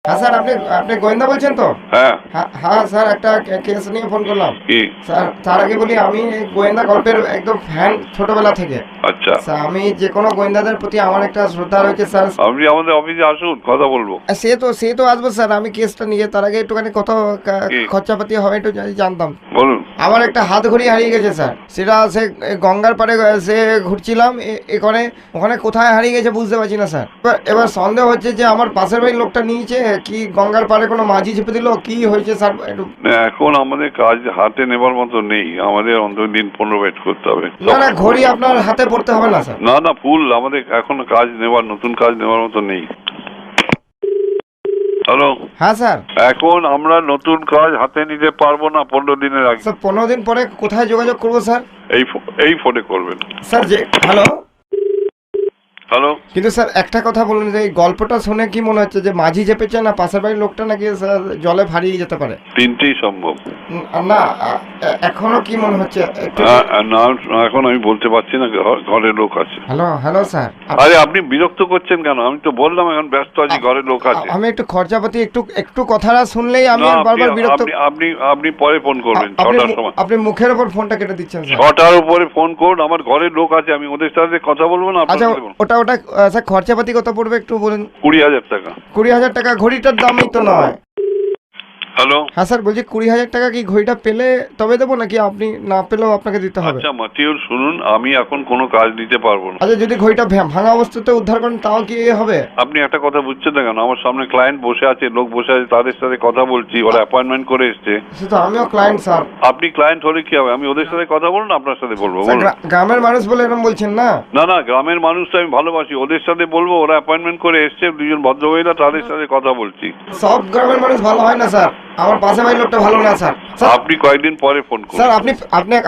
হ্যাঁ স্যার, আপনি আপনি গোয়েন্দা বলছেন তো? হ্যাঁ। হ্যাঁ স্যার, একটা কেস নিয়ে ফোন করলাম। কি? স্যার তার আগে বলি, আমি এই গোয়েন্দা গল্পের একদম ফ্যান ছোটবেলা থেকে। আচ্ছা, স্যার আমি যে কোনো গোয়েন্দাদের প্রতি আমার একটা শ্রদ্ধা রয়েছে স্যার। আপনি আমাদের অফিসে আসুন, কথা বলবো। সে তো আসবো স্যার, আমি কেসটা নিয়ে তার আগে একটুখানি কত কি? খরচাপাতি হবে একটু যদি জানতাম। বলুন। আমার একটা হাত ঘড়ি হারিয়ে গেছে স্যার, সেটা সে গঙ্গার পাড়ে সে ঘুরছিলাম এখানে, ওখানে কোথায় হারিয়ে গেছে বুঝতে পারছি না স্যার। এবার সন্দেহ হচ্ছে যে আমার পাশের বাড়ির লোকটা নিয়েছে কি, গঙ্গার পাড়ে কোনো মাঝি চেপে দিল, কি হয়েছে স্যার একটু। এখন আমাদের কাজ হাতে নেবার মতো নেই, আমাদের অন্তত দিন 15 ওয়েট করতে হবে। না ঘড়ি আপনার হাতে পড়তে হবে না স্যার। না ফুল আমাদের এখন কাজ নেবার, নতুন কাজ নেবার মতো নেই। হ্যালো। হ্যাঁ স্যার। এখন আমরা নতুন কাজ হাতে নিতে পারবো না 15 দিনের আগে। স্যার 15 দিন পরে কোথায় যোগাযোগ করবো স্যার? এই ফোনে করবেন স্যার। হ্যালো। হ্যালো। কিন্তু স্যার একটা কথা বলুন, যে এই গল্পটা শুনে কি মনে হচ্ছে যে মাঝি চেপেছে, না পাশের বাড়ির লোকটা নাকি স্যার জলে হারিয়ে যেতে পারে? তিনটেই সম্ভব। না এখনো কি মনে হচ্ছে একটু। না এখন আমি বলতে পারছি না, ঘরে লোক আছে। Hello sir. আরে আপনি বিরক্ত করছেন কেন? আমি তো বললাম এখন ব্যস্ত আছি, ঘরে লোক আছে। আমি একটু খরচাপাতি একটু কথাটা শুনলেই আমি বারবার বিরক্ত। আপনি পরে ফোন করবেন 6টার সময়। আপনি মুখের উপর ফোনটা কেটে দিচ্ছেন স্যার। 6টার উপরে ফোন করুন, আমার ঘরে লোক আছে, আমি ওদের সাথে কথা বলবো না। আচ্ছা ওটা স্যার খরচাপাতি কত পড়বে একটু বলুন। 20,000 টাকা। 20,000 টাকা? ঘড়িটার দামই তো নয়। হ্যালো। হ্যাঁ স্যার, বলছি 20,000 টাকা কি ঘড়িটা পেলে তবে দেবো, নাকি আপনি না পেলেও আপনাকে দিতে হবে? আচ্ছা মাতিউল শুনুন, আমি এখন কোনো কাজ নিতে পারবো না। আচ্ছা যদি ঘড়িটা ভাঙা অবস্থাতে উদ্ধার করেন তাও কি হবে? আপনি একটা কথা বুঝছেন না কেন? আমার সামনে ক্লায়েন্ট বসে আছে, লোক বসে আছে, তাদের সাথে কথা বলছি, ওরা অ্যাপয়েন্টমেন্ট করে এসছে। সে তো আমিও ক্লায়েন্ট স্যার। আপনি ক্লায়েন্ট হলে কি হবে? আমি ওদের সাথে কথা বলুন, আপনার সাথে বলবো? বলুন। গ্রামের মানুষ বলে এরকম বলছেন না? না গ্রামের মানুষটা আমি ভালোবাসি, ওদের সাথে বলবো, ওরা অ্যাপয়েন্টমেন্ট করে এসছে, দুজন ভদ্রমহিলা, তাদের সাথে কথা বলছি। সব গ্রামের মানুষ ভালো হয় না স্যার, আমার পাশে বাড়ির লোকটা ভালো না স্যার। আপনি কয়েকদিন পরে ফোন করুন। স্যার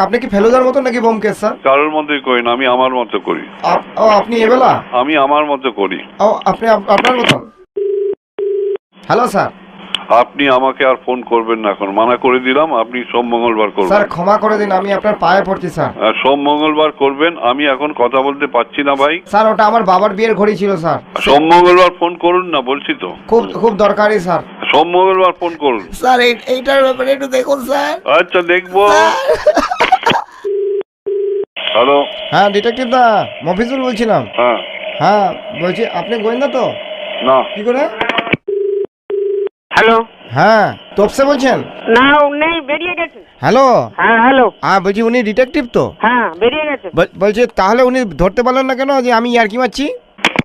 আপনি কি ফেলুদার মতো নাকি ব্যোমকেশ স্যার? কারোর মতোই করি না, আমি আমার মতো করি। আপনি এবেলা? আমি আমার মতো করি। আপনি আপনার মতন। Hello sir. আপনি আমাকে আর ফোন করবেন না, এখন মানা করে দিলাম। আপনি সোম মঙ্গলবার করবেন। স্যার ক্ষমা করে দিন, আমি আপনার পায়ে পড়ছি স্যার। সোম মঙ্গলবার করবেন, আমি এখন কথা বলতে পারছি না ভাই। স্যার ওটা আমার বাবার বিয়ের ঘড়ি ছিল স্যার। সোম মঙ্গলবার ফোন করুন না, বলছি তো। খুব দরকারি স্যার। সোম মঙ্গলবার ফোন করুন স্যার। এইটার ব্যাপারে একটু দেখুন স্যার। আচ্ছা দেখবো। হ্যালো। হ্যাঁ ডিটেকটিভ দা, মফিজুল বলছিলাম। হ্যাঁ বলছি, আপনি গোয়েন্দা তো? না। কি করে? হ্যালো। হ্যাঁ তোপসে বলছেন? না উনি বেরিয়ে গেছে। হ্যালো। হ্যাঁ হ্যালো। হ্যাঁ বলছি উনি ডিটেকটিভ তো? হ্যাঁ বেরিয়ে গেছে। বলছি তাহলে উনি ধরতে পারলেন না কেন যে আমি ইয়ার্কি মারছি?